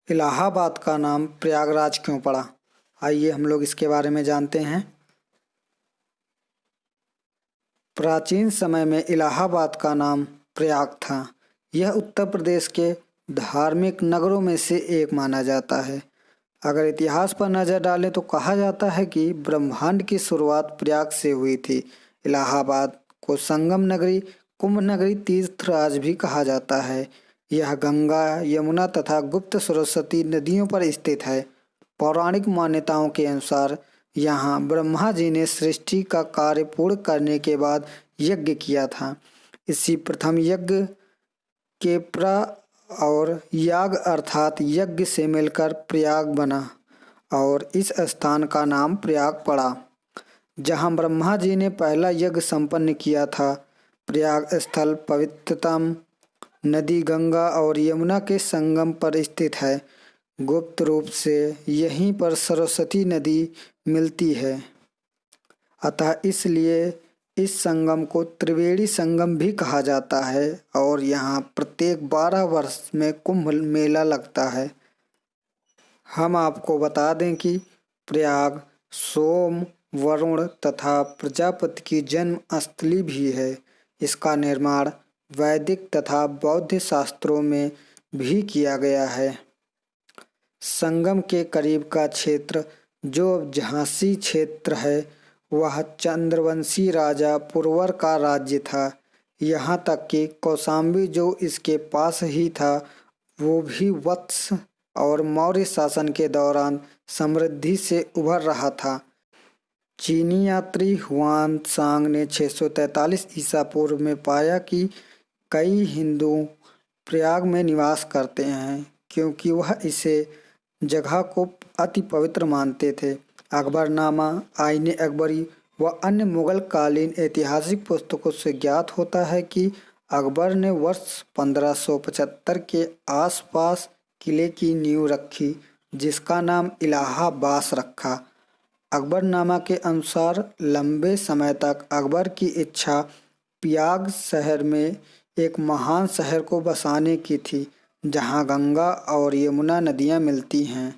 इलाहाबाद का नाम प्रयागराज क्यों पड़ा? आइए हम लोग इसके बारे में जानते हैं। प्राचीन समय में इलाहाबाद का नाम प्रयाग था। यह उत्तर प्रदेश के धार्मिक नगरों में से एक माना जाता है। अगर इतिहास पर नजर डालें तो कहा जाता है कि ब्रह्मांड की शुरुआत प्रयाग से हुई थी। इलाहाबाद को संगम नगरी, कुंभ नगरी, तीर्थराज भी कहा जाता है। यह गंगा, यमुना तथा गुप्त सरस्वती नदियों पर स्थित है। पौराणिक मान्यताओं के अनुसार यहाँ ब्रह्मा जी ने सृष्टि का कार्य पूर्ण करने के बाद यज्ञ किया था। इसी प्रथम यज्ञ के और याग अर्थात यज्ञ से मिलकर प्रयाग बना और इस स्थान का नाम प्रयाग पड़ा, जहाँ ब्रह्मा जी ने पहला यज्ञ संपन्न किया था। प्रयाग स्थल पवित्रतम नदी गंगा और यमुना के संगम पर स्थित है। गुप्त रूप से यहीं पर सरस्वती नदी मिलती है, अतः इसलिए इस संगम को त्रिवेणी संगम भी कहा जाता है और यहाँ प्रत्येक 12 वर्ष में कुंभ मेला लगता है। हम आपको बता दें कि प्रयाग सोम, वरुण तथा प्रजापति की जन्म स्थली भी है। इसका निर्माण वैदिक तथा बौद्ध शास्त्रों में भी किया गया है। संगम के करीब का क्षेत्र जो अब झांसी क्षेत्र है, वह चंद्रवंशी राजा पुरवर का राज्य था। यहाँ तक कि कौशाम्बी जो इसके पास ही था, वो भी वत्स और मौर्य शासन के दौरान समृद्धि से उभर रहा था। चीनी यात्री हुआन त्सांग ने 643 ईसा पूर्व में पाया कि कई हिंदू प्रयाग में निवास करते हैं, क्योंकि वह इसे जगह को अति पवित्र मानते थे। अकबरनामा, आईने अकबरी व अन्य मुगल कालीन ऐतिहासिक पुस्तकों से ज्ञात होता है कि अकबर ने वर्ष 1575 के आसपास किले की नींव रखी, जिसका नाम इलाहाबाद रखा। अकबरनामा के अनुसार लंबे समय तक अकबर की इच्छा प्रयाग शहर में एक महान शहर को बसाने की थी, जहां गंगा और यमुना नदियां मिलती हैं,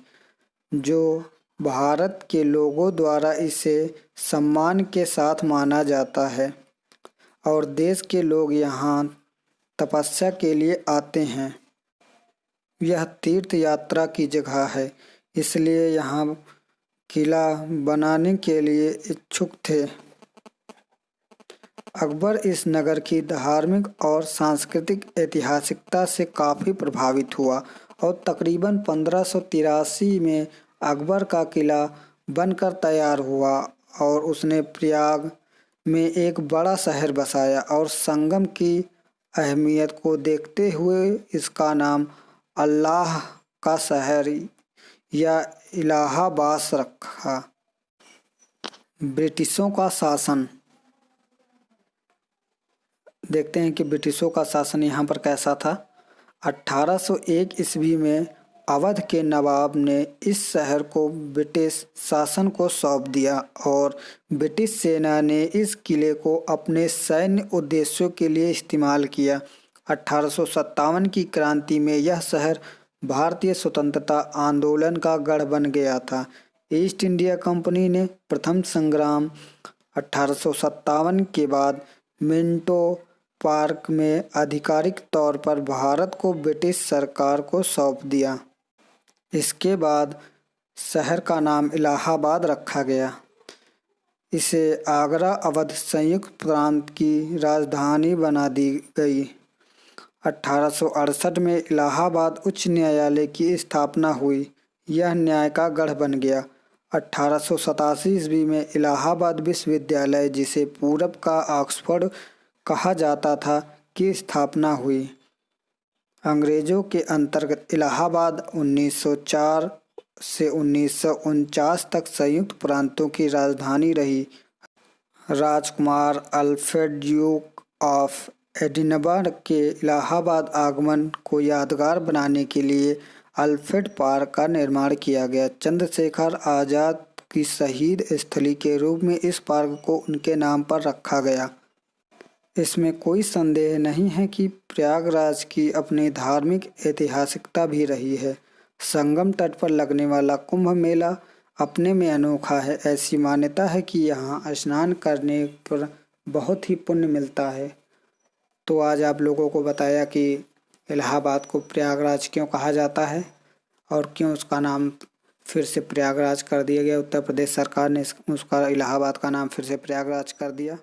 जो भारत के लोगों द्वारा इसे सम्मान के साथ माना जाता है और देश के लोग यहाँ तपस्या के लिए आते हैं। यह तीर्थ यात्रा की जगह है, इसलिए यहाँ किला बनाने के लिए इच्छुक थे। अकबर इस नगर की धार्मिक और सांस्कृतिक ऐतिहासिकता से काफ़ी प्रभावित हुआ और तकरीबन 1583 में अकबर का किला बनकर तैयार हुआ और उसने प्रयाग में एक बड़ा शहर बसाया और संगम की अहमियत को देखते हुए इसका नाम अल्लाह का शहर या इलाहाबाद रखा। ब्रिटिशों का शासन। देखते हैं कि ब्रिटिशों का शासन यहाँ पर कैसा था। 1801 ईस्वी में अवध के नवाब ने इस शहर को ब्रिटिश शासन को सौंप दिया और ब्रिटिश सेना ने इस किले को अपने सैन्य उद्देश्यों के लिए इस्तेमाल किया। 1857 की क्रांति में यह शहर भारतीय स्वतंत्रता आंदोलन का गढ़ बन गया था। ईस्ट इंडिया कंपनी ने प्रथम संग्राम 1857 के बाद मिंटो पार्क में आधिकारिक तौर पर भारत को ब्रिटिश सरकार को सौंप दिया। इसके बाद शहर का नाम इलाहाबाद रखा गया। इसे आगरा अवध संयुक्त प्रांत की राजधानी बना दी गई। 1868 में इलाहाबाद उच्च न्यायालय की स्थापना हुई। यह न्याय का गढ़ बन गया। 1887 ईस्वी में इलाहाबाद विश्वविद्यालय, जिसे पूरब का ऑक्सफोर्ड कहा जाता था, की स्थापना हुई। अंग्रेजों के अंतर्गत इलाहाबाद 1904 से 1949 तक संयुक्त प्रांतों की राजधानी रही। राजकुमार अल्फ्रेड ड्यूक ऑफ एडिनबर्ग के इलाहाबाद आगमन को यादगार बनाने के लिए अल्फ्रेड पार्क का निर्माण किया गया। चंद्रशेखर आजाद की शहीद स्थली के रूप में इस पार्क को उनके नाम पर रखा गया। इसमें कोई संदेह नहीं है कि प्रयागराज की अपनी धार्मिक ऐतिहासिकता भी रही है। संगम तट पर लगने वाला कुंभ मेला अपने में अनोखा है। ऐसी मान्यता है कि यहाँ स्नान करने पर बहुत ही पुण्य मिलता है। तो आज आप लोगों को बताया कि इलाहाबाद को प्रयागराज क्यों कहा जाता है और क्यों उसका नाम फिर से प्रयागराज कर दिया गया। उत्तर प्रदेश सरकार ने उसका इलाहाबाद का नाम फिर से प्रयागराज कर दिया।